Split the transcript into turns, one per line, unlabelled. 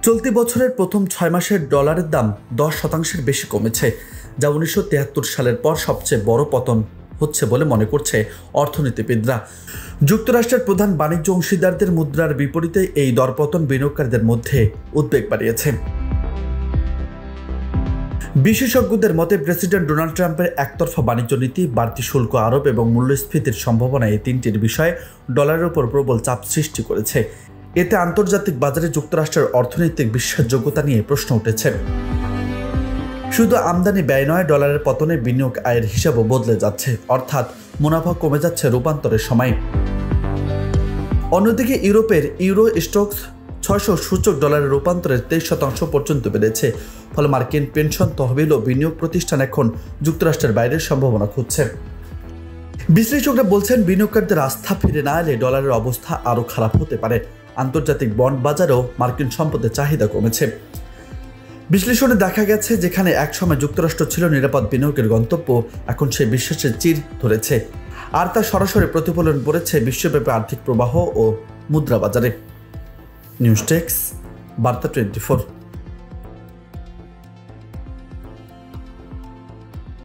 চলতি বছরের প্রথম 6 মাসের ডলারের দাম 10% বেশি কমেছে, যা 1973 সালের পর সবচেয়ে বড় পতন হচ্ছে বলে মনে করছে অর্থনীতিবিদরা। যুক্তরাষ্ট্রের প্রধান বাণিজ্য অংশীদারদের মুদ্রার বিপরীতে এই দরপতন বিনিয়োগকারীদের মধ্যে উদ্বেগ বাড়িয়েছে। বিশেষজ্ঞদের মতে প্রেসিডেন্ট ডোনাল্ড ট্রাম্পের একতরফা বাণিজ্য নীতি, বাড়তি শুল্ক আরোপ এবং মূল্যস্ফীতির সম্ভাবনা এই তিনটির বিষয়ে ডলারের উপর প্রবল চাপ সৃষ্টি করেছে। এতে আন্তর্জাতিক বাজারে যুক্তরাষ্ট্রের অর্থনৈতিক বিশ্বাসযোগ্যতা নিয়ে প্রশ্ন উঠেছে। শুধু আমদানি ব্যয় নয়, ডলারের পতনে বিনিয়োগ আয়ের হিসাবও বদলে যাচ্ছে, অর্থাৎ মুনাফা কমে যাচ্ছে রূপান্তরের সময়। অন্যদিকে ইউরোপের ইউরো স্টক্স 600 সূচক ডলারের রূপান্তরের 23% পর্যন্ত বেড়েছে। ফলে মার্কিন পেনশন তহবিল ও বিনিয়োগ প্রতিষ্ঠান এখন যুক্তরাষ্ট্রের বাইরের সম্ভাবনা খুঁজছে। বিশ্লেষকরা বলছেন, বিনিয়োগকারীদের আস্থা ফিরে না এলে ডলারের অবস্থা আরও খারাপ হতে পারে। আন্তর্জাতিক বন্ড বাজারেও মার্কিন সম্পদের চাহিদা কমেছে। বিশ্লেষণে দেখা গেছে, যেখানে একসময় যুক্তরাষ্ট্র ছিল নিরাপদ বিনিয়োগের গন্তব্য, এখন সেই বিশ্বাসের চির ধরেছে। আর তা সরাসরি প্রতিফলন পড়েছে বিশ্বব্যাপী আর্থিক প্রবাহ ও মুদ্রা বাজারে। নিউজ ডেস্ক, বার্তা 24।